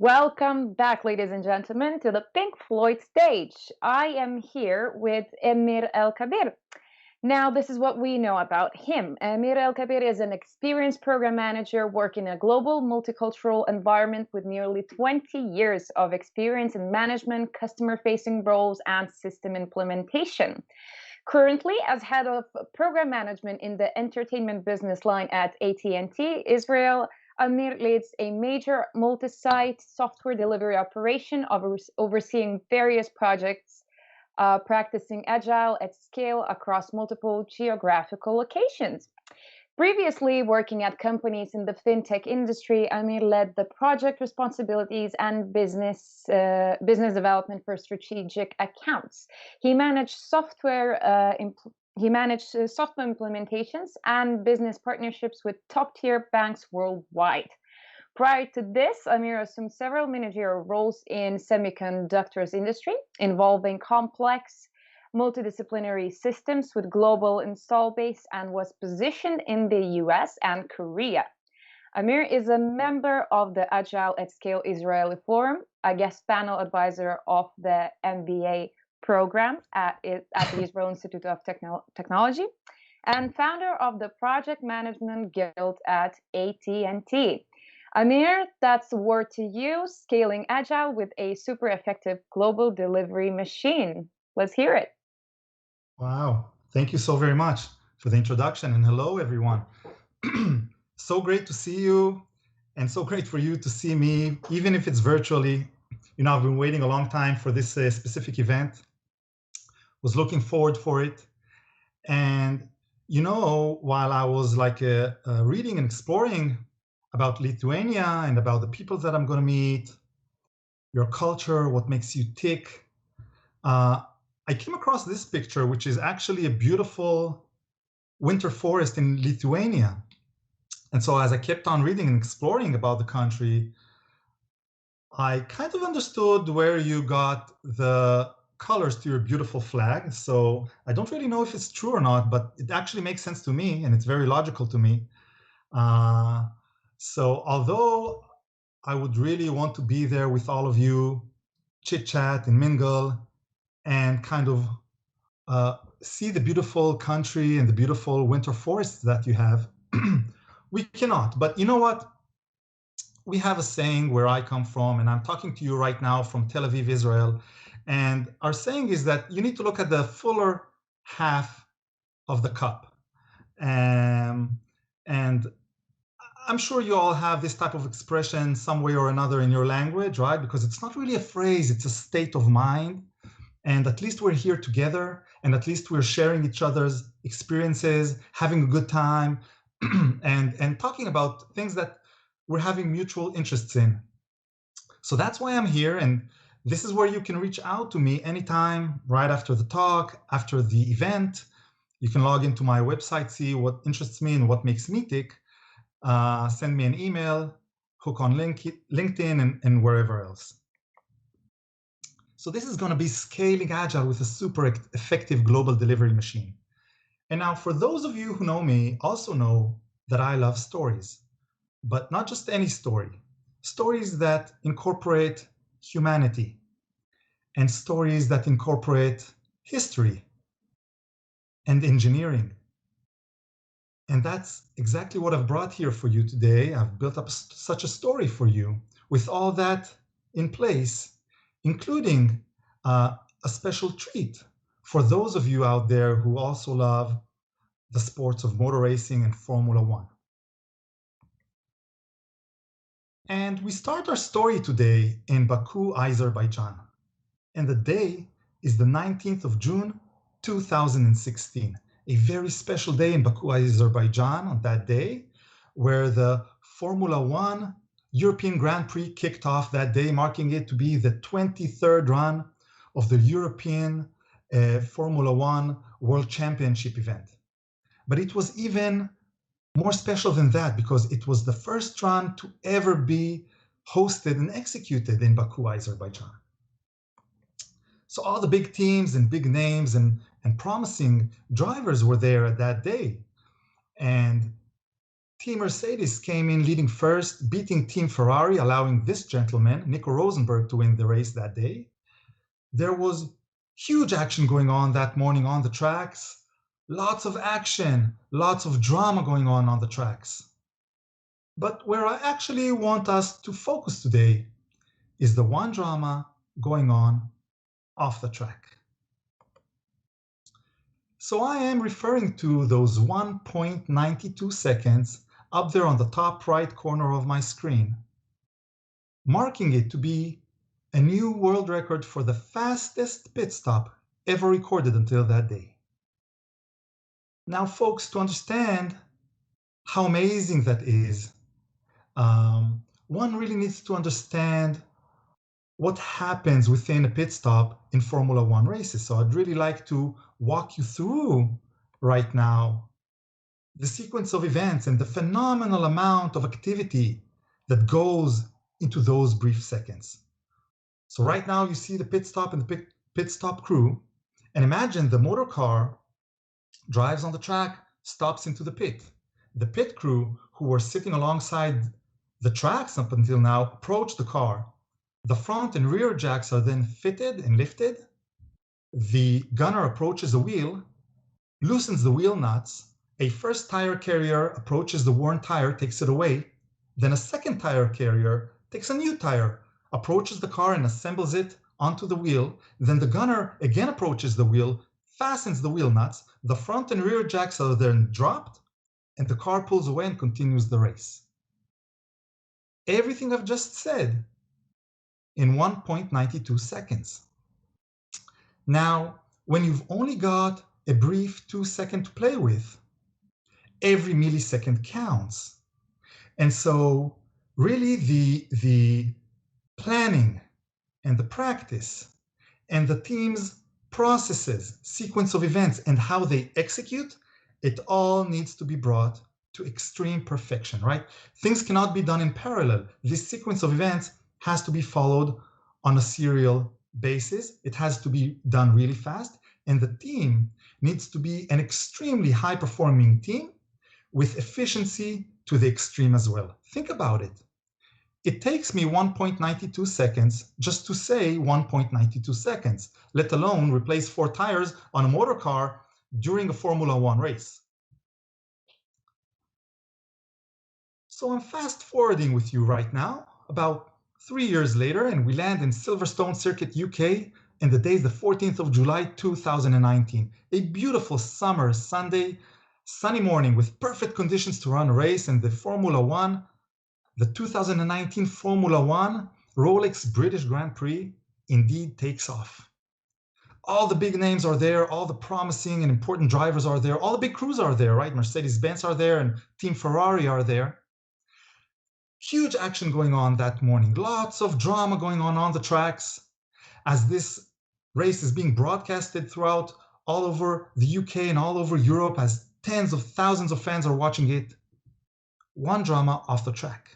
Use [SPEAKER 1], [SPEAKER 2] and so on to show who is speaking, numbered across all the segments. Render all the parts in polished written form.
[SPEAKER 1] Welcome back, ladies and gentlemen, to the Pink Floyd stage. I am here with Emir Elkabir. Now, this is what we know about him. Amir Elkabir is an experienced program manager working in a global multicultural environment with nearly 20 years of experience in management, customer-facing roles, and system implementation. Currently, as head of program management in the entertainment business line at AT&T Israel, Amir leads a major multi-site software delivery operation, overseeing various projects, practicing Agile at scale across multiple geographical locations. Previously working at companies in the fintech industry, Amir led the project responsibilities and business development for strategic accounts. He managed software implementations and business partnerships with top-tier banks worldwide. Prior to this, Amir assumed several managerial roles in semiconductors industry, involving complex multidisciplinary systems with global install base, and was positioned in the US and Korea. Amir is a member of the Agile at Scale Israeli Forum, a guest panel advisor of the MBA program at the Israel Institute of Technology, and founder of the Project Management Guild at AT&T. Amir, that's the word to you, scaling Agile with a super effective global delivery machine. Let's hear it.
[SPEAKER 2] Wow, thank you so very much for the introduction, and hello everyone. So great to see you, and so great for you to see me, even if it's virtually. I've been waiting a long time for this specific event, was looking forward for it. And while I was reading and exploring about Lithuania and about the people that I'm going to meet, your culture, what makes you tick, I came across this picture, which is actually a beautiful winter forest in Lithuania. And so as I kept on reading and exploring about the country, I kind of understood where you got the colors to your beautiful flag. So I don't really know if it's true or not, but it actually makes sense to me, and it's very logical to me. So although I would really want to be there with all of you, chit chat and mingle, and kind of see the beautiful country and the beautiful winter forests that you have, we cannot. But you know what? We have a saying where I come from, and I'm talking to you right now from Tel Aviv, Israel. And our saying is that you need to look at the fuller half of the cup. And I'm sure you all have this type of expression some way or another in your language, right? Because it's not really a phrase, it's a state of mind. And at least we're here together, and at least we're sharing each other's experiences, having a good time, and talking about things that we're having mutual interests in. So that's why I'm here, and this is where you can reach out to me anytime, right after the talk, after the event. You can log into my website, see what interests me and what makes me tick, send me an email, hook on LinkedIn, and wherever else. So this is going to be scaling Agile with a super effective global delivery machine. And now for those of you who know me, also know that I love stories, but not just any story. Stories that incorporate humanity, and stories that incorporate history and engineering. And that's exactly what I've brought here for you today. I've built up such a story for you with all that in place, including a special treat for those of you out there who also love the sports of motor racing and Formula One. And we start our story today in Baku, Azerbaijan. And the day is the 19th of June, 2016. A very special day in Baku, Azerbaijan on that day, where the Formula One European Grand Prix kicked off that day, marking it to be the 23rd run of the European Formula One World Championship event. But it was even more special than that, because it was the first run to ever be hosted and executed in Baku, Azerbaijan. So all the big teams and big names and promising drivers were there at that day. And Team Mercedes came in leading first, beating Team Ferrari, allowing this gentleman, Nico Rosenberg, to win the race that day. There was huge action going on that morning on the tracks. Lots of action, lots of drama going on the tracks. But where I actually want us to focus today is the one drama going on off the track. So I am referring to those 1.92 seconds up there on the top right corner of my screen, marking it to be a new world record for the fastest pit stop ever recorded until that day. Now, folks, to understand how amazing that is, one really needs to understand what happens within a pit stop in Formula One races. So I'd really like to walk you through right now the sequence of events and the phenomenal amount of activity that goes into those brief seconds. So right now you see the pit stop and the pit stop crew, and imagine the motor car drives on the track, stops into the pit. The pit crew, who were sitting alongside the tracks up until now, approach the car. The front and rear jacks are then fitted and lifted. The gunner approaches the wheel, loosens the wheel nuts. A first tire carrier approaches the worn tire, takes it away. Then a second tire carrier takes a new tire, approaches the car and assembles it onto the wheel. Then the gunner again approaches the wheel, fastens the wheel nuts. The front and rear jacks are then dropped, and the car pulls away and continues the race. Everything I've just said in 1.92 seconds. Now, when you've only got a brief 2 second to play with, every millisecond counts. And so really the planning and the practice and the team's processes, sequence of events, and how they execute, it all needs to be brought to extreme perfection, right? Things cannot be done in parallel. This sequence of events has to be followed on a serial basis. It has to be done really fast. And the team needs to be an extremely high-performing team with efficiency to the extreme as well. Think about it. It takes me 1.92 seconds just to say 1.92 seconds, let alone replace 4 tires on a motor car during a Formula One race. So I'm fast forwarding with you right now, about 3 years later, and we land in Silverstone Circuit, UK, and the day is the 14th of July, 2019. A beautiful summer Sunday, sunny morning with perfect conditions to run a race, and the Formula One, the 2019 Formula One Rolex British Grand Prix indeed takes off. All the big names are there, all the promising and important drivers are there, all the big crews are there, right? Mercedes-Benz are there and Team Ferrari are there. Huge action going on that morning, lots of drama going on the tracks as this race is being broadcasted throughout all over the UK and all over Europe as tens of thousands of fans are watching it. One drama off the track.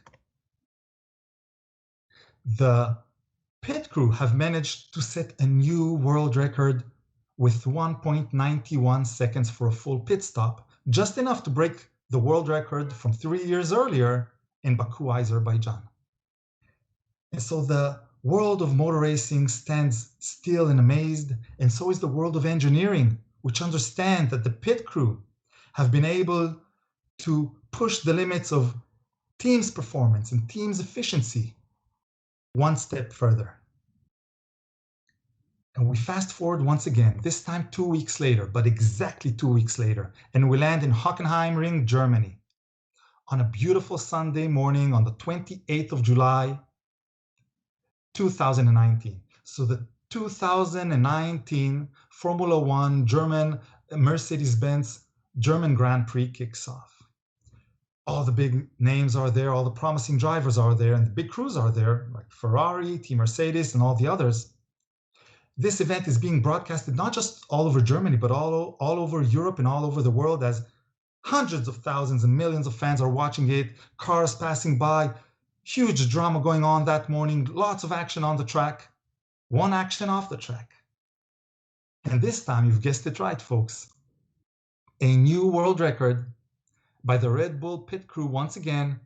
[SPEAKER 2] The pit crew have managed to set a new world record with 1.91 seconds for a full pit stop, just enough to break the world record from 3 years earlier in Baku, Azerbaijan. And so the world of motor racing stands still and amazed, and so is the world of engineering, which understand that the pit crew have been able to push the limits of team's performance and team's efficiency one step further. And we fast forward once again, this time 2 weeks later, but exactly 2 weeks later, and we land in Hockenheimring, Germany, on a beautiful Sunday morning on the 28th of July, 2019. So the 2019 Formula One German Mercedes-Benz German Grand Prix kicks off. All the big names are there, all the promising drivers are there, and the big crews are there, like Ferrari, Team Mercedes, and all the others. This event is being broadcasted not just all over Germany, but all over Europe and all over the world as hundreds of thousands and millions of fans are watching it, cars passing by, huge drama going on that morning, lots of action on the track, one action off the track. And this time, you've guessed it right, folks. A new world record by the Red Bull pit crew once again,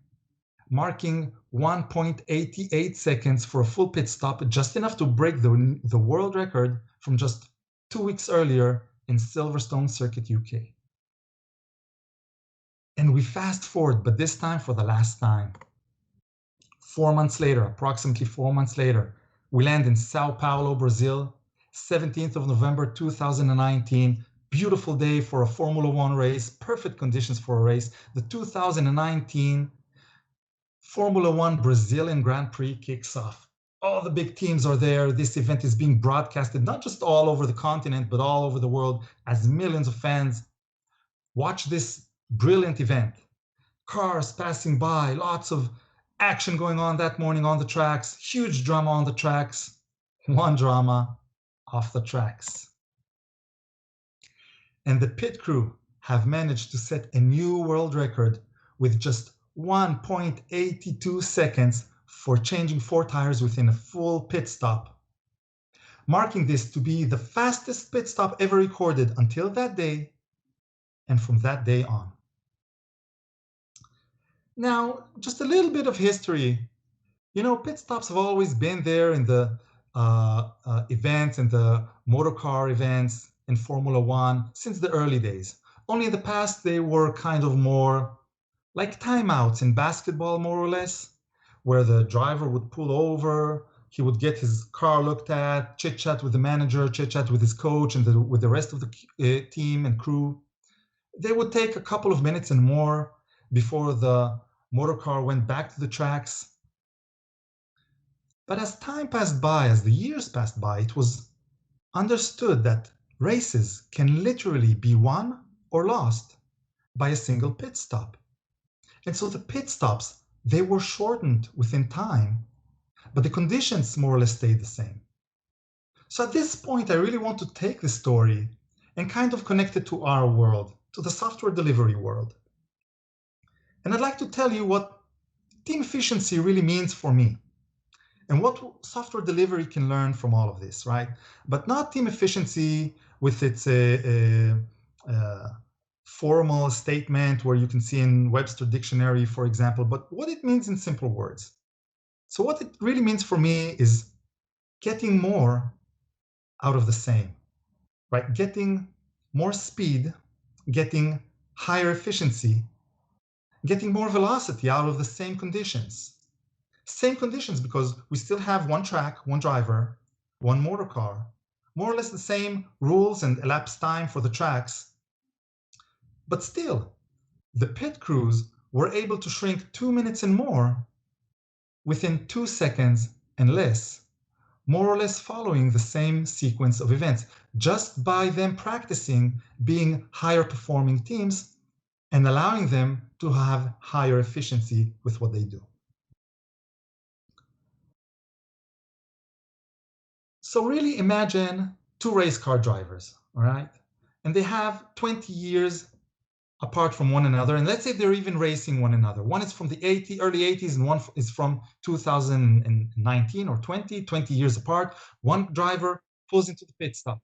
[SPEAKER 2] marking 1.88 seconds for a full pit stop, just enough to break the world record from just 2 weeks earlier in Silverstone Circuit, UK. And we fast forward, but this time for the last time. 4 months later, approximately 4 months later, we land in Sao Paulo, Brazil, 17th of November 2019. Beautiful day for a Formula One race, perfect conditions for a race. The 2019 Formula One Brazilian Grand Prix kicks off. All the big teams are there. This event is being broadcasted not just all over the continent, but all over the world as millions of fans watch this brilliant event. Cars passing by, lots of action going on that morning on the tracks, huge drama on the tracks, one drama off the tracks. And the pit crew have managed to set a new world record with just 1.82 seconds for changing 4 tires within a full pit stop, marking this to be the fastest pit stop ever recorded until that day and from that day on. Now, just a little bit of history. You know, pit stops have always been there in the events and the motor car events in Formula One since the early days. Only in the past, they were kind of more like timeouts in basketball, more or less, where the driver would pull over, he would get his car looked at, chit-chat with the manager, chit-chat with his coach and with the rest of the team and crew. They would take a couple of minutes and more before the motor car went back to the tracks. But as time passed by, as the years passed by, it was understood that races can literally be won or lost by a single pit stop. And so the pit stops, they were shortened within time, but the conditions more or less stayed the same. So at this point, I really want to take this story and kind of connect it to our world, to the software delivery world. And I'd like to tell you what team efficiency really means for me and what software delivery can learn from all of this, right? But not team efficiency with its formal statement where you can see in Webster Dictionary, for example, but what it means in simple words. So what it really means for me is getting more out of the same, right? Getting more speed, getting higher efficiency, getting more velocity out of the same conditions. Same conditions because we still have one track, one driver, one motor car, more or less the same rules and elapsed time for the tracks. But still, the pit crews were able to shrink 2 minutes and more within 2 seconds and less, more or less following the same sequence of events, just by them practicing being higher performing teams and allowing them to have higher efficiency with what they do. So really imagine 2 race car drivers, all right? And they have 20 years apart from one another. And let's say they're even racing one another. One is from the early 80s and one is from 2019 or 20 years apart. One driver pulls into the pit stop.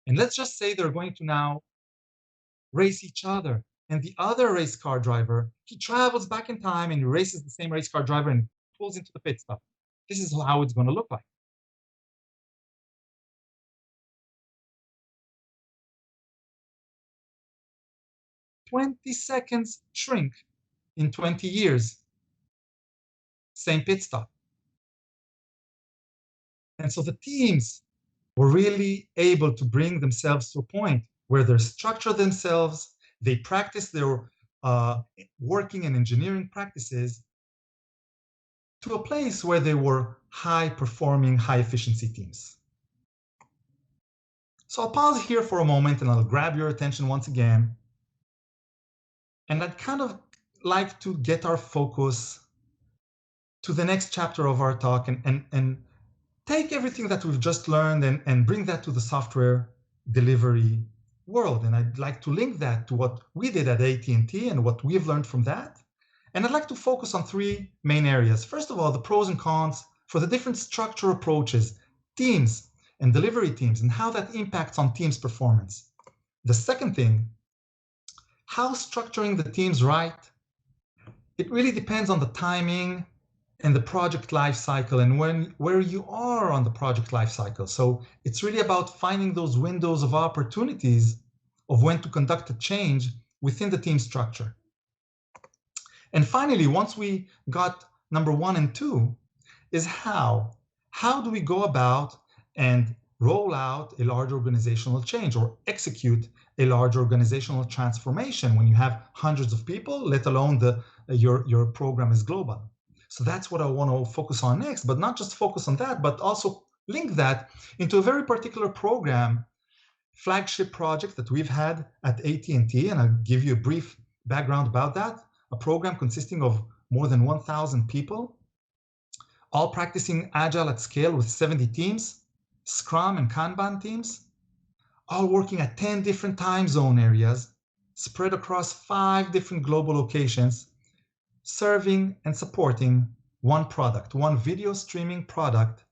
[SPEAKER 2] And let's just say they're going to now race each other. And the other race car driver, he travels back in time and he races the same race car driver and pulls into the pit stop. This is how it's going to look like. 20 seconds shrink in 20 years. Same pit stop. And so the teams were really able to bring themselves to a point where they structure themselves, they practice their working and engineering practices to a place where they were high-performing, high-efficiency teams. So I'll pause here for a moment and I'll grab your attention once again. And I'd kind of like to get our focus to the next chapter of our talk and take everything that we've just learned and bring that to the software delivery world. And I'd like to link that to what we did at AT&T and what we've learned from that. And I'd like to focus on 3 main areas. First of all, the pros and cons for the different structure approaches, teams and delivery teams, and how that impacts on teams' performance. The second thing, how structuring the teams right, it really depends on the timing and the project life cycle and where you are on the project life cycle. So it's really about finding those windows of opportunities of when to conduct a change within the team structure. And finally, once we got number 1 and 2, is how. How do we go about and roll out a large organizational change or execute a large organizational transformation when you have hundreds of people, let alone your program is global? So that's what I want to focus on next, but not just focus on that, but also link that into a very particular program, flagship project that we've had at AT&T, and I'll give you a brief background about that. A program consisting of more than 1,000 people, all practicing Agile at scale with 70 teams, Scrum and Kanban teams, all working at 10 different time zone areas, spread across 5 different global locations, serving and supporting one product, one video streaming product,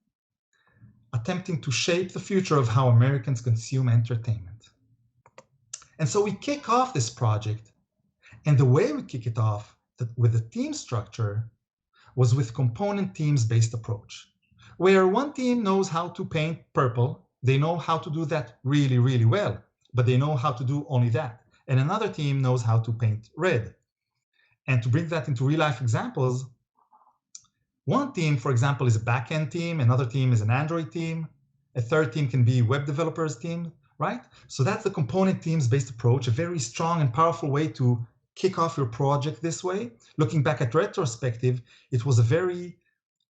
[SPEAKER 2] attempting to shape the future of how Americans consume entertainment. And so we kick off this project, and the way we kick it off with the team structure was with component teams-based approach, where one team knows how to paint purple. They know how to do that really, really well, but they know how to do only that. And another team knows how to paint red. And to bring that into real-life examples, one team, for example, is a backend team, another team is an Android team, a third team can be web developers team, right? So that's the component teams-based approach, a very strong and powerful way to kick off your project this way. Looking back at retrospective, it was a very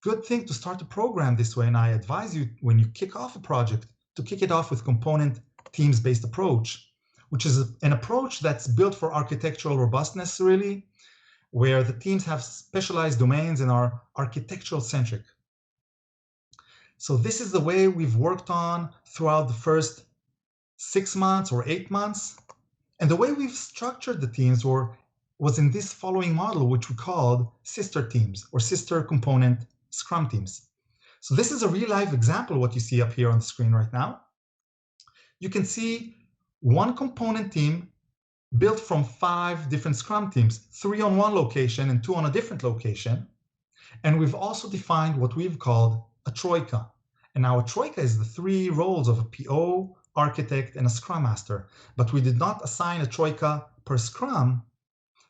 [SPEAKER 2] good thing to start a program this way. And I advise you, when you kick off a project, to kick it off with component teams-based approach, which is an approach that's built for architectural robustness, really, where the teams have specialized domains and are architectural centric. So this is the way we've worked on throughout the first 6 months or 8 months. And the way we've structured the teams was in this following model, which we called sister teams or sister component Scrum teams. So this is a real life example, what you see up here on the screen right now. You can see one component team built from 5 different Scrum teams, 3 on one location and 2 on a different location. And we've also defined what we've called a troika. And now a troika is the 3 roles of a PO, architect, and a Scrum Master. But we did not assign a troika per Scrum,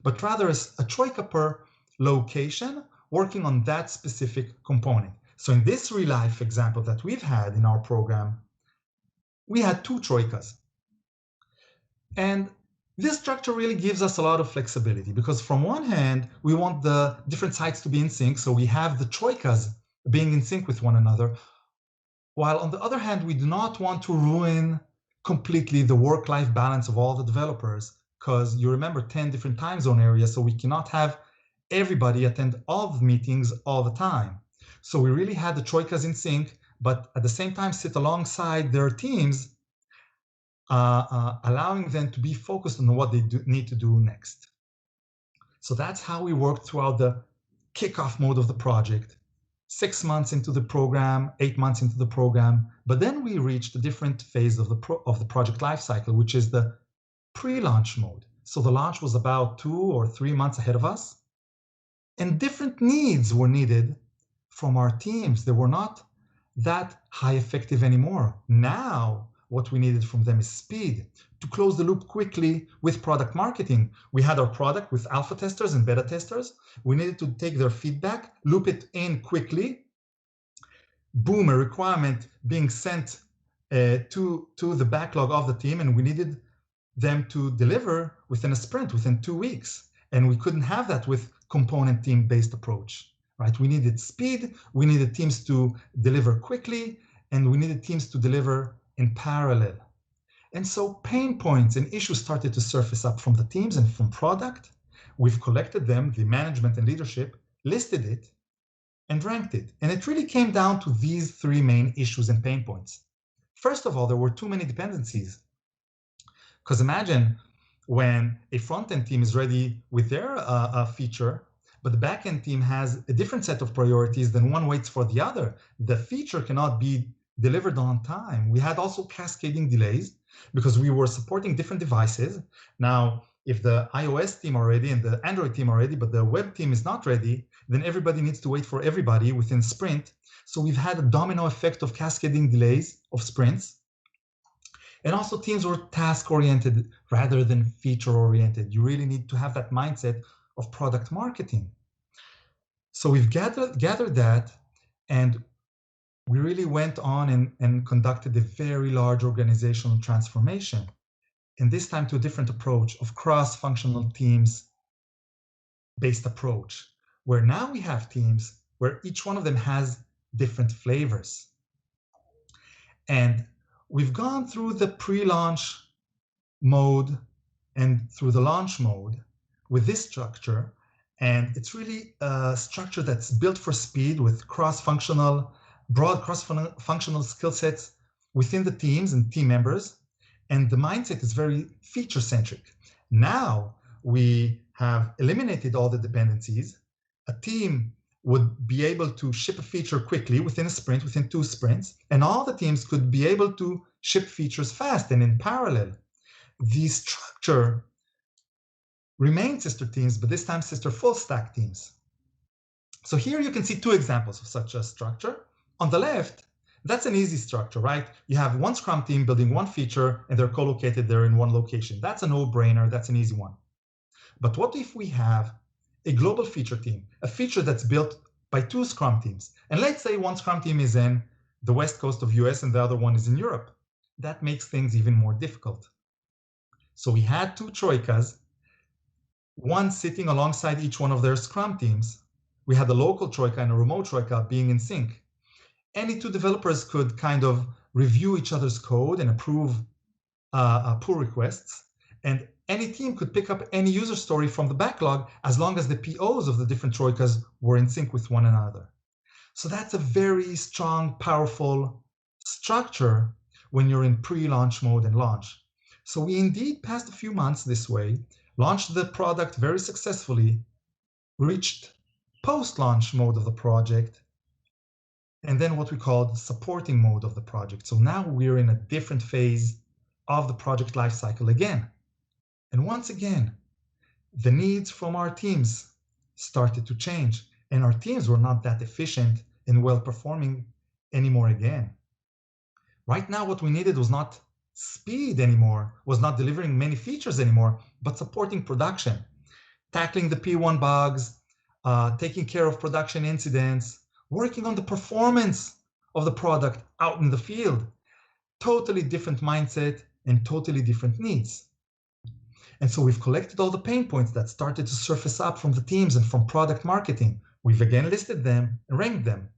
[SPEAKER 2] but rather a troika per location working on that specific component. So in this real life example that we've had in our program, we had 2 troikas. And this structure really gives us a lot of flexibility because from one hand, we want the different sites to be in sync. So we have the troikas being in sync with one another. While on the other hand, we do not want to ruin completely the work-life balance of all the developers because you remember 10 different time zone areas. So we cannot have everybody attend all the meetings all the time. So we really had the troikas in sync, but at the same time sit alongside their teams, allowing them to be focused on what they need to do next. So that's how we worked throughout the kickoff mode of the project, 6 months into the program, 8 months into the program. But then we reached a different phase of the project lifecycle, which is the pre-launch mode. So the launch was about 2 or 3 months ahead of us. And different needs were needed from our teams. They were not that high effective anymore. Now, what we needed from them is speed to close the loop quickly with product marketing. We had our product with alpha testers and beta testers. We needed to take their feedback, loop it in quickly. Boom, a requirement being sent to the backlog of the team, and we needed them to deliver within a sprint, within 2 weeks. And we couldn't have that with component team-based approach, right? We needed speed, we needed teams to deliver quickly, and we needed teams to deliver in parallel. And so pain points and issues started to surface up from the teams and from product. We've collected them, the management and leadership, listed it, and ranked it. And it really came down to these 3 main issues and pain points. First of all, there were too many dependencies. Because imagine when a front-end team is ready with their feature, but the back-end team has a different set of priorities, then one waits for the other. The feature cannot be delivered on time. We had also cascading delays because we were supporting different devices. Now, if the iOS team are ready and the Android team are ready, but the web team is not ready, then everybody needs to wait for everybody within sprint. So we've had a domino effect of cascading delays of sprints. And also teams were task-oriented rather than feature-oriented. You really need to have that mindset of product marketing. So we've gathered that, and we really went on and conducted a very large organizational transformation. And this time to a different approach of cross-functional teams-based approach, where now we have teams where each one of them has different flavors. And we've gone through the pre-launch mode and through the launch mode with this structure. And it's really a structure that's built for speed with broad cross-functional skill sets within the teams and team members. And the mindset is very feature-centric. Now we have eliminated all the dependencies. A team would be able to ship a feature quickly within a sprint, within 2 sprints, and all the teams could be able to ship features fast and in parallel. The structure remained sister teams, but this time sister full stack teams. So here you can see 2 examples of such a structure. On the left, that's an easy structure, right? You have one Scrum team building one feature, and they're co-located there in one location. That's a no-brainer. That's an easy one. But what if we have a global feature team, a feature that's built by 2 Scrum teams? And let's say one Scrum team is in the West Coast of US and the other one is in Europe. That makes things even more difficult. So we had 2 troikas, one sitting alongside each one of their Scrum teams. We had a local troika and a remote troika being in sync. Any 2 developers could kind of review each other's code and approve pull requests. And any team could pick up any user story from the backlog as long as the POs of the different troikas were in sync with one another. So that's a very strong, powerful structure when you're in pre-launch mode and launch. So we indeed passed a few months this way, launched the product very successfully, reached post-launch mode of the project, and then what we called supporting mode of the project. So now we're in a different phase of the project lifecycle again. And once again, the needs from our teams started to change, and our teams were not that efficient and well-performing anymore again. Right now, what we needed was not speed anymore, was not delivering many features anymore, but supporting production, tackling the P1 bugs, taking care of production incidents, working on the performance of the product out in the field. Totally different mindset and totally different needs. And so we've collected all the pain points that started to surface up from the teams and from product marketing. We've again listed them and ranked them.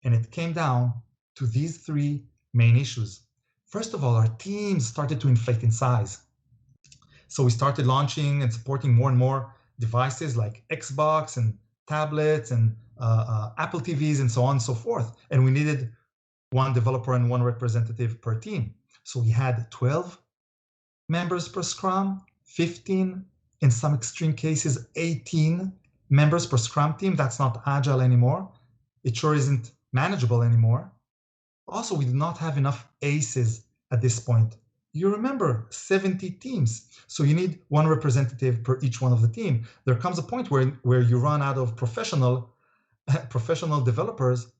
[SPEAKER 2] And it came down to these 3 main issues. First of all, our teams started to inflate in size. So we started launching and supporting more and more devices like Xbox and tablets and Apple TVs and so on and so forth. And we needed 1 developer and 1 representative per team. So we had 12 members per Scrum, 15, in some extreme cases, 18 members per Scrum team. That's not Agile anymore. It sure isn't manageable anymore. Also, we did not have enough aces at this point. You remember 70 teams. So you need 1 representative per each one of the team. There comes a point where you run out of professional developers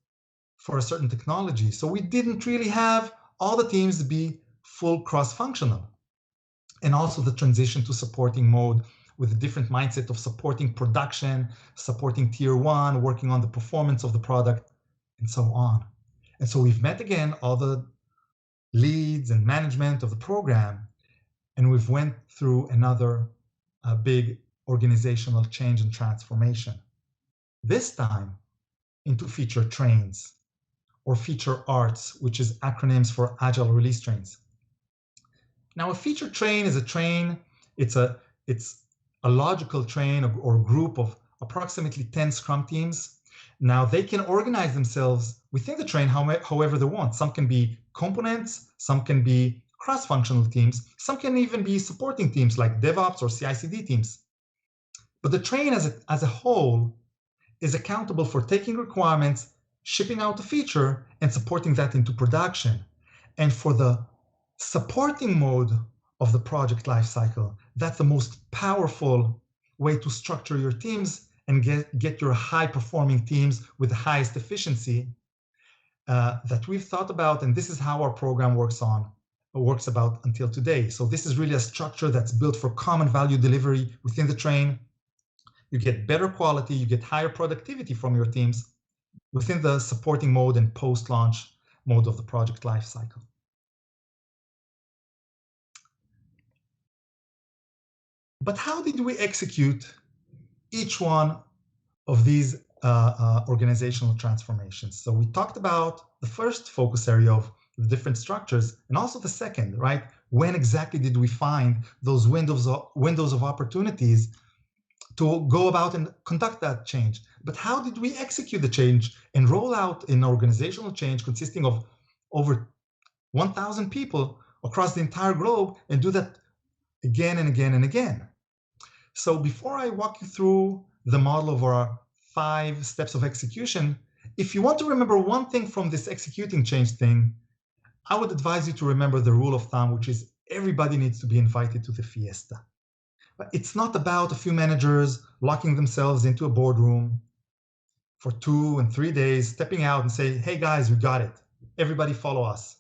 [SPEAKER 2] for a certain technology. So we didn't really have all the teams be full cross-functional. And also the transition to supporting mode with a different mindset of supporting production, supporting tier 1, working on the performance of the product, and so on. And so we've met again all the leads and management of the program, and we've went through another big organizational change and transformation. This time into feature trains or feature arts, which is acronyms for Agile release trains. Now, a feature train is a train. It's a logical train or group of approximately 10 Scrum teams. Now, they can organize themselves within the train however they want. Some can be components, some can be cross-functional teams, some can even be supporting teams like DevOps or CI/CD teams. But the train as a whole is accountable for taking requirements, shipping out a feature, and supporting that into production. And for the supporting mode of the project lifecycle, that's the most powerful way to structure your teams and get your high-performing teams with the highest efficiency that we've thought about, and this is how our program works about until today. So this is really a structure that's built for common value delivery within the train. You get better quality, you get higher productivity from your teams within the supporting mode and post-launch mode of the project lifecycle. But how did we execute each one of these organizational transformations? So we talked about the first focus area of the different structures, and also the second, right? When exactly did we find those windows of opportunities to go about and conduct that change? But how did we execute the change and roll out an organizational change consisting of over 1,000 people across the entire globe and do that again and again and again? So before I walk you through the model of our 5 steps of execution, if you want to remember one thing from this executing change thing, I would advise you to remember the rule of thumb, which is everybody needs to be invited to the fiesta. But it's not about a few managers locking themselves into a boardroom for 2 and 3 days, stepping out and say, hey guys, we got it. Everybody follow us.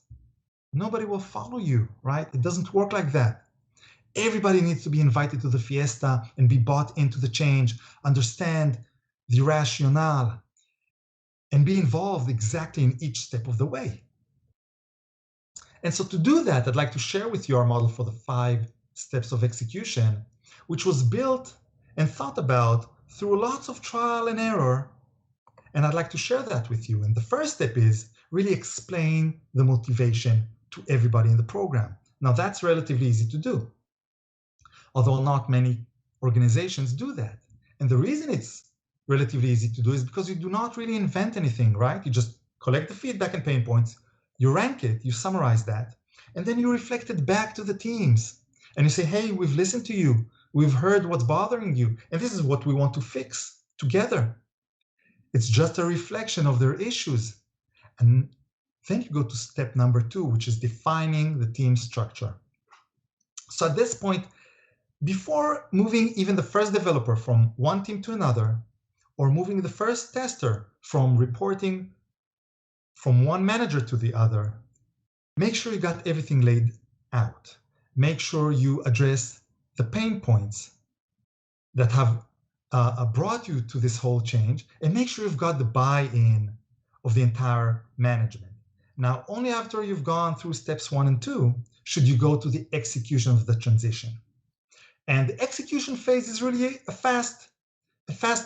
[SPEAKER 2] Nobody will follow you, right? It doesn't work like that. Everybody needs to be invited to the fiesta and be bought into the change, understand the rationale, and be involved exactly in each step of the way. And so to do that, I'd like to share with you our model for the 5 steps of execution, which was built and thought about through lots of trial and error. And I'd like to share that with you. And the first step is really explain the motivation to everybody in the program. Now, that's relatively easy to do, although not many organizations do that. And the reason it's relatively easy to do is because you do not really invent anything, right? You just collect the feedback and pain points, you rank it, you summarize that, and then you reflect it back to the teams. And you say, hey, we've listened to you, we've heard what's bothering you, and this is what we want to fix together. It's just a reflection of their issues. And then you go to step number 2, which is defining the team structure. So at this point, before moving even the first developer from one team to another, or moving the first tester from reporting from one manager to the other, make sure you got everything laid out. Make sure you address the pain points that have brought you to this whole change, and make sure you've got the buy-in of the entire management. Now, only after you've gone through steps 1 and 2 should you go to the execution of the transition. And the execution phase is really a fast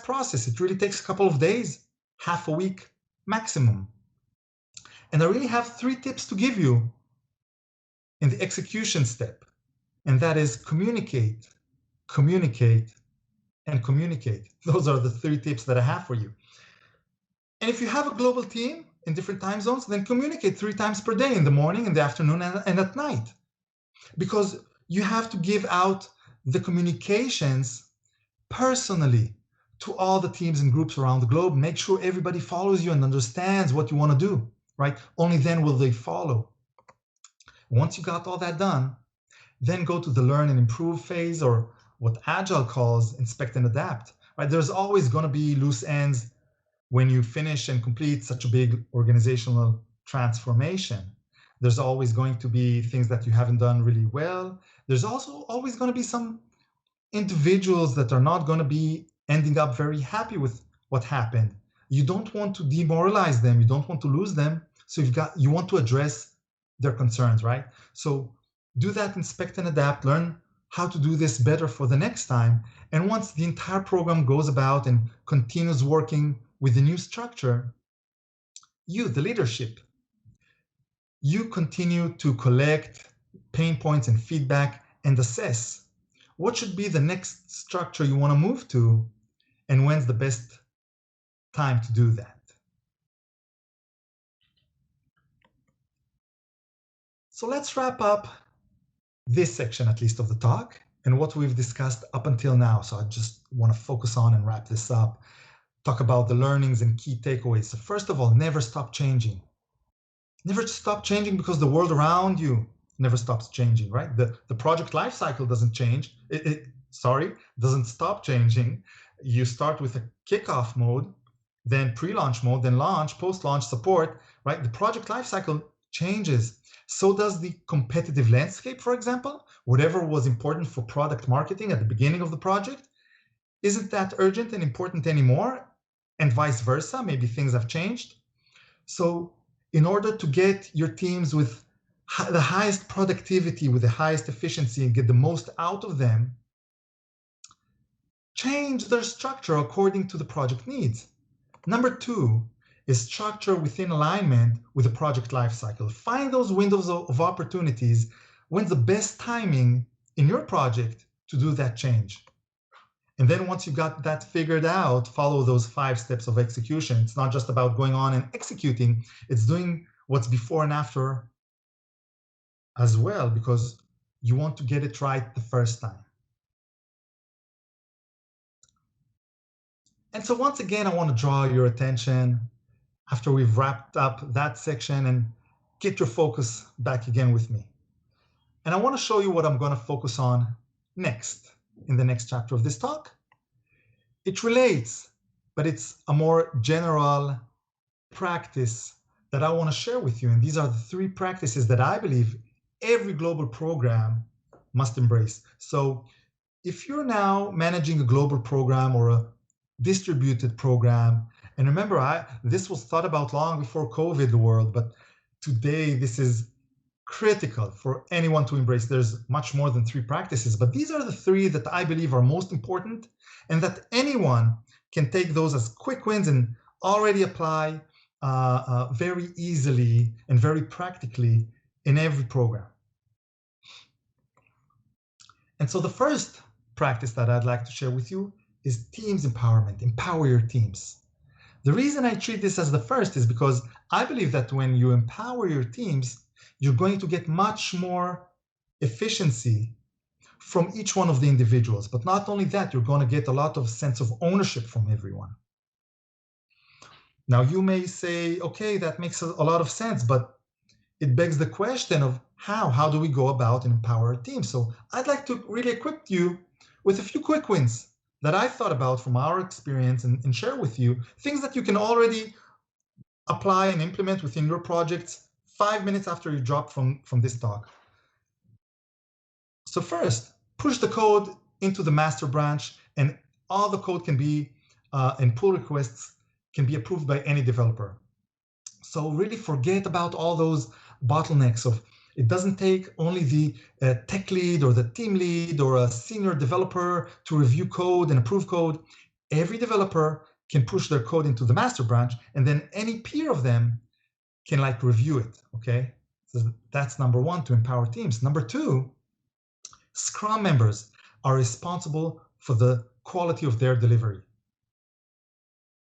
[SPEAKER 2] process. It really takes a couple of days, half a week maximum. And I really have 3 tips to give you in the execution step. And that is communicate, communicate, and communicate. Those are the 3 tips that I have for you. And if you have a global team in different time zones, then communicate 3 times per day, in the morning, in the afternoon, and at night. Because you have to give out the communications personally to all the teams and groups around the globe. Make sure everybody follows you and understands what you want to do, right? Only then will they follow. Once you got all that done, then go to the learn and improve phase, or what Agile calls inspect and adapt, right? There's always going to be loose ends when you finish and complete such a big organizational transformation. There's always going to be things that you haven't done really well. There's also always going to be some individuals that are not going to be ending up very happy with what happened. You don't want to demoralize them. You don't want to lose them. So you want to address their concerns, right? So do that, inspect and adapt, learn how to do this better for the next time. And once the entire program goes about and continues working with the new structure, you, the leadership, you continue to collect pain points and feedback and assess what should be the next structure you want to move to, and when's the best time to do that. So let's wrap up this section, at least, of the talk and what we've discussed up until now. So I just want to focus on and wrap this up, talk about the learnings and key takeaways. So first of all, never stop changing. Never stop changing because the world around you never stops changing, right? The project lifecycle doesn't change. Doesn't stop changing. You start with a kickoff mode, then pre-launch mode, then launch, post-launch support, right? The project lifecycle changes. So does the competitive landscape, for example. Whatever was important for product marketing at the beginning of the project, isn't that urgent and important anymore? And vice versa, maybe things have changed. So in order to get your teams with the highest productivity, with the highest efficiency, and get the most out of them, change their structure according to the project needs. Number two is structure within alignment with the project lifecycle. Find those windows of opportunities. When's the best timing in your project to do that change? And then once you got that figured out, follow those 5 steps of execution. It's not just about going on and executing, it's doing what's before and after as well, because you want to get it right the first time. And so once again, I want to draw your attention after we've wrapped up that section and get your focus back again with me. And I want to show you what I'm going to focus on next in the next chapter of this talk. It relates, but it's a more general practice that I want to share with you. And these are the 3 practices that I believe every global program must embrace. So if you're now managing a global program or a distributed program, and remember, this was thought about long before COVID, the world, but today this is critical for anyone to embrace. There's much more than 3 practices, but these are the 3 that I believe are most important, and that anyone can take those as quick wins and already apply very easily and very practically in every program. And so the first practice that I'd like to share with you is teams empowerment. Empower your teams. The reason I treat this as the first is because I believe that when you empower your teams, you're going to get much more efficiency from each one of the individuals. But not only that, you're going to get a lot of sense of ownership from everyone. Now, you may say, okay, that makes a lot of sense, but it begs the question of how do we go about and empower a team? So I'd like to really equip you with a few quick wins that I thought about from our experience and share with you, things that you can already apply and implement within your projects 5 minutes after you drop from this talk. So first, push the code into the master branch, and all the code can be, and pull requests can be approved by any developer. So really forget about all those bottlenecks of, it doesn't take only the tech lead or the team lead or a senior developer to review code and approve code. Every developer can push their code into the master branch, and then any peer of them can review it, okay? So that's number 1, to empower teams. Number 2, Scrum members are responsible for the quality of their delivery.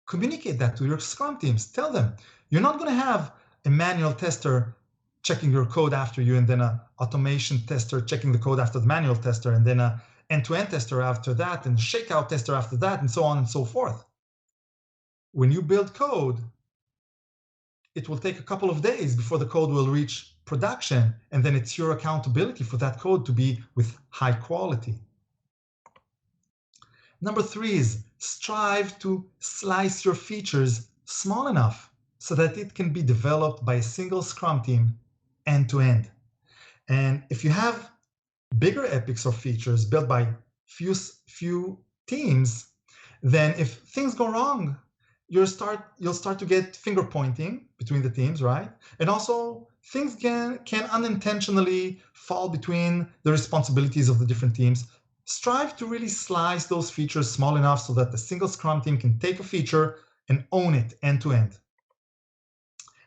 [SPEAKER 2] Communicate that to your Scrum teams. Tell them, you're not going to have a manual tester checking your code after you, and then an automation tester checking the code after the manual tester, and then an end-to-end tester after that, and a shakeout tester after that, and so on and so forth. When you build code, it will take a couple of days before the code will reach production, and then it's your accountability for that code to be with high quality. Number 3 is strive to slice your features small enough so that it can be developed by a single Scrum team end to end. And if you have bigger epics or features built by few teams, then if things go wrong, you'll start to get finger pointing between the teams, right? And also things can unintentionally fall between the responsibilities of the different teams. Strive to really slice those features small enough so that the single Scrum team can take a feature and own it end to end.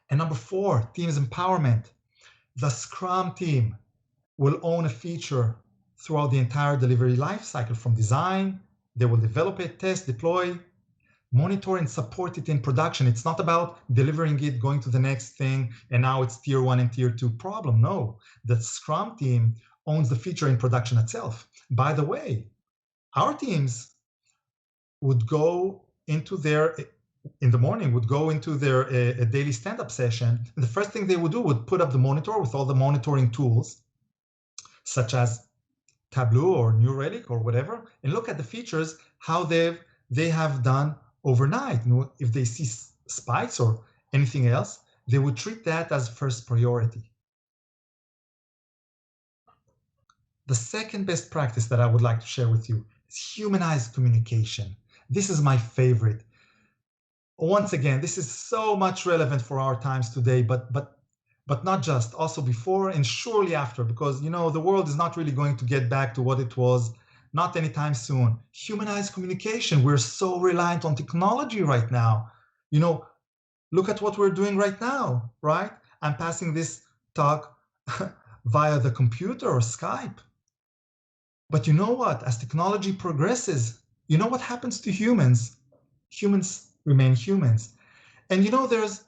[SPEAKER 2] And number 4, teams empowerment. The Scrum team will own a feature throughout the entire delivery lifecycle. From design, they will develop it, test, deploy, monitor, and support it in production. It's not about delivering it, going to the next thing, and now it's tier 1 and tier 2 problem. No, the Scrum team owns the feature in production itself. By the way, our teams would go into in the morning, would go into their a daily stand-up session. And the first thing they would do would put up the monitor with all the monitoring tools. such as Tableau or New Relic or whatever, and look at the features, how they have done overnight. You know, if they see spikes or anything else, they would treat that as first priority. The second best practice that I would like to share with you is humanized communication. This is my favorite. Once again, this is so much relevant for our times today, but not just, also before and surely after, because you know the world is not really going to get back to what it was, not anytime soon. Humanized communication, we're so reliant on technology right now. You know, look at what we're doing right now, right? I'm passing this talk via the computer or Skype. But you know what? As technology progresses, you know what happens to humans? Humans remain humans. And you know,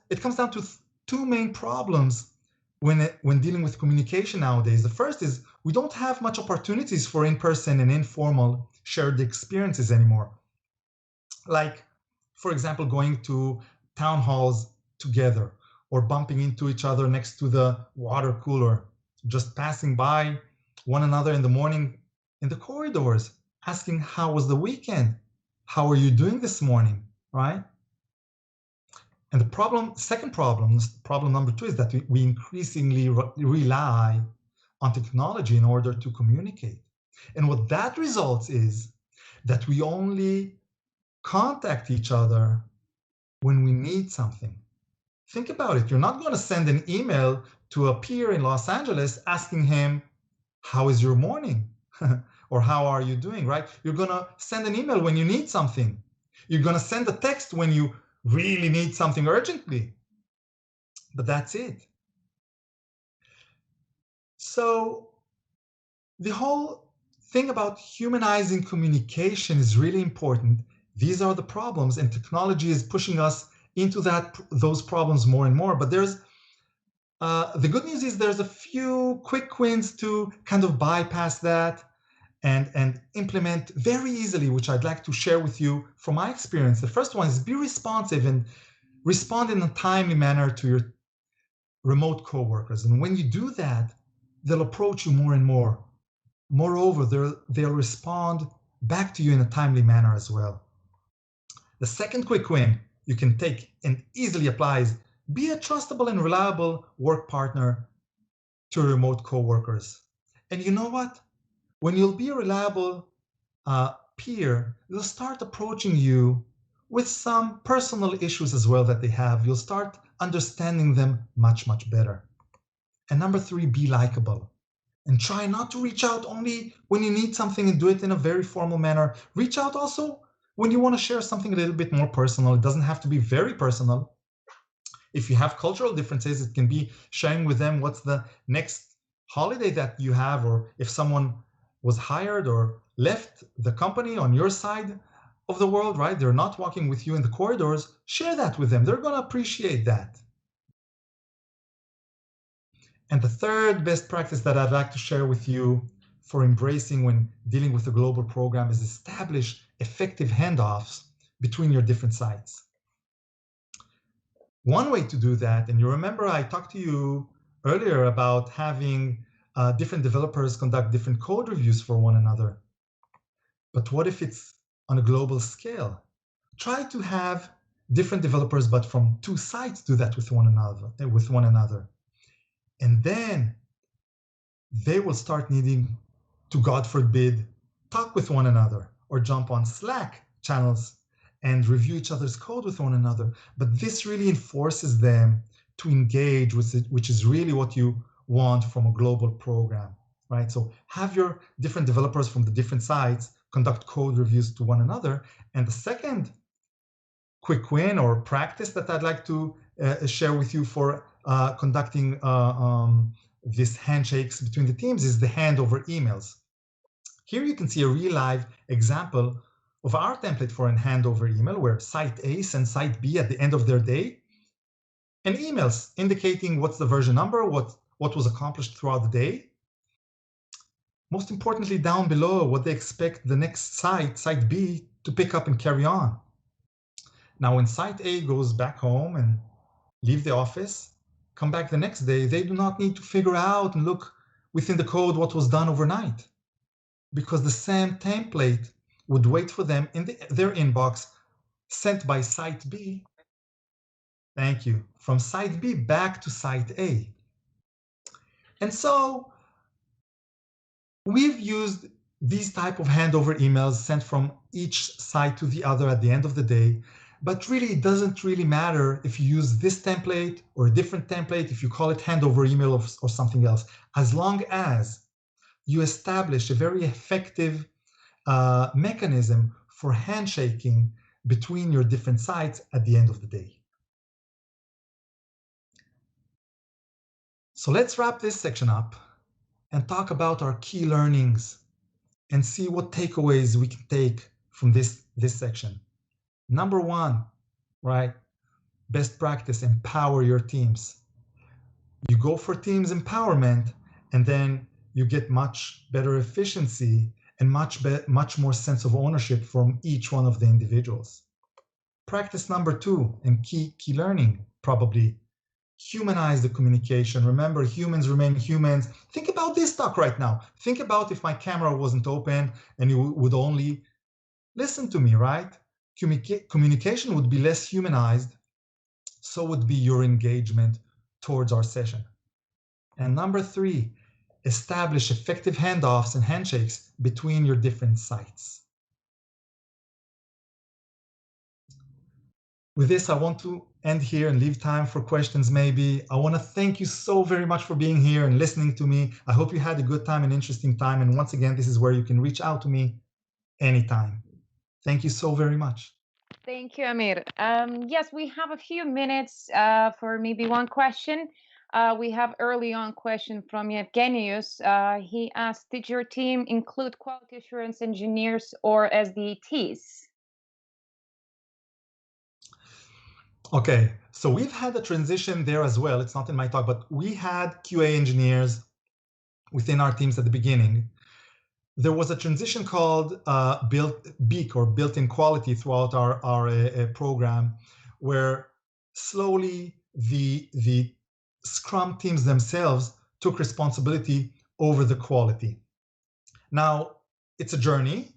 [SPEAKER 2] it comes down to two main problems when dealing with communication nowadays. The first is we don't have much opportunities for in-person and informal shared experiences anymore. Like, for example, going to town halls together or bumping into each other next to the water cooler, just passing by one another in the morning in the corridors, asking how was the weekend? How are you doing this morning, right? And the second problem number two, is that we increasingly rely on technology in order to communicate. And what that results is that we only contact each other when we need something. Think about it. You're not going to send an email to a peer in Los Angeles asking him, how is your morning? Or how are you doing, right? You're going to send an email when you need something. You're going to send a text when you really need something urgently. But that's it. So the whole thing about humanizing communication is really important. These are the problems, and technology is pushing us into those problems more and more. But there's the good news is there's a few quick wins to kind of bypass that and implement very easily, which I'd like to share with you from my experience. The first one is be responsive and respond in a timely manner to your remote coworkers. And when you do that, they'll approach you more and more. Moreover, they'll respond back to you in a timely manner as well. The second quick win you can take and easily apply is be a trustable and reliable work partner to remote coworkers. And you know what? When you'll be a reliable peer, they'll start approaching you with some personal issues as well that they have. You'll start understanding them much, much better. And number three, be likable. And try not to reach out only when you need something and do it in a very formal manner. Reach out also when you want to share something a little bit more personal. It doesn't have to be very personal. If you have cultural differences, it can be sharing with them what's the next holiday that you have, or if someone was hired or left the company on your side of the world, right? They're not walking with you in the corridors. Share that with them. They're going to appreciate that. And the third best practice that I'd like to share with you for embracing when dealing with a global program is establish effective handoffs between your different sites. One way to do that, and you remember I talked to you earlier about having different developers conduct different code reviews for one another. But what if it's on a global scale? Try to have different developers, but from two sites, do that with one another. And then they will start needing to, God forbid, talk with one another or jump on Slack channels and review each other's code with one another. But this really enforces them to engage with it, which is really what you want from a global program, right? So have your different developers from the different sites conduct code reviews to one another. And the second quick win or practice that I'd like to share with you for conducting these handshakes between the teams is the handover emails. Here you can see a real live example of our template for a handover email where site A sends site B at the end of their day and emails indicating what's the version number, what was accomplished throughout the day. Most importantly, down below, what they expect the next site B, to pick up and carry on. Now, when site A goes back home and leave the office, come back the next day, they do not need to figure out and look within the code what was done overnight, because the same template would wait for them in their inbox, sent by site B. Thank you. From site B back to site A. And so we've used these type of handover emails sent from each site to the other at the end of the day. But really, it doesn't really matter if you use this template or a different template, if you call it handover email or something else, as long as you establish a very effective mechanism for handshaking between your different sites at the end of the day. So let's wrap this section up and talk about our key learnings and see what takeaways we can take from this section. Number one, right? Best practice, empower your teams. You go for teams empowerment, and then you get much better efficiency and much more sense of ownership from each one of the individuals. Practice number two, and key learning, probably, humanize the communication. Remember, humans remain humans. Think about this talk right now. Think about if my camera wasn't open and you would only listen to me, right? Communication would be less humanized, so would be your engagement towards our session. And number three, establish effective handoffs and handshakes between your different sites. With this, I want to end here and leave time for questions maybe. I want to thank you so very much for being here and listening to me. I hope you had a good time and interesting time. And once again, this is where you can reach out to me anytime. Thank you so very much.
[SPEAKER 1] Thank you, Amir. Yes, we have a few minutes for maybe one question. We have early on question from Evgenius. He asked, did your team include quality assurance engineers or SDTs?
[SPEAKER 2] Okay, so we've had a transition there as well. It's not in my talk, but we had QA engineers within our teams at the beginning. There was a transition called BEAK, or built-in quality, throughout our program, where slowly the Scrum teams themselves took responsibility over the quality. Now, it's a journey.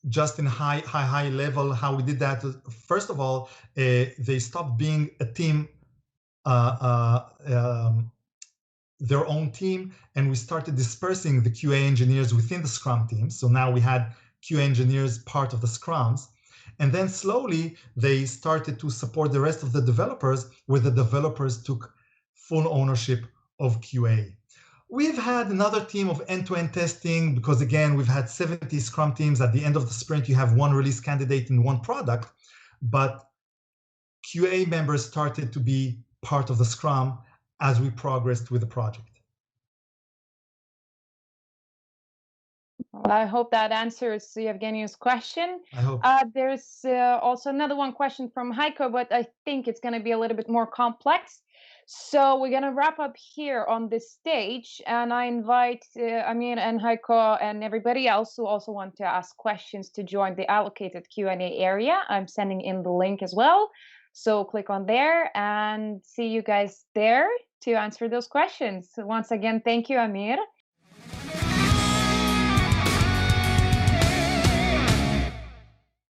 [SPEAKER 2] Just in high level, how we did that. First of all, they stopped being a team, their own team, and we started dispersing the QA engineers within the Scrum team. So now we had QA engineers part of the Scrums. And then slowly they started to support the rest of the developers, where the developers took full ownership of QA. We've had another team of end-to-end testing, because again, we've had 70 Scrum teams. At the end of the sprint, you have one release candidate in one product, but QA members started to be part of the Scrum as we progressed with the project.
[SPEAKER 1] Well, I hope that answers Evgenius' question.
[SPEAKER 2] I hope.
[SPEAKER 1] There's also another one question from Heiko, but I think it's going to be a little bit more complex. So we're going to wrap up here on this stage, and I invite Amir and Heiko and everybody else who also want to ask questions to join the allocated Q&A area. I'm sending in the link as well. So click on there and see you guys there to answer those questions. So once again, thank you, Amir.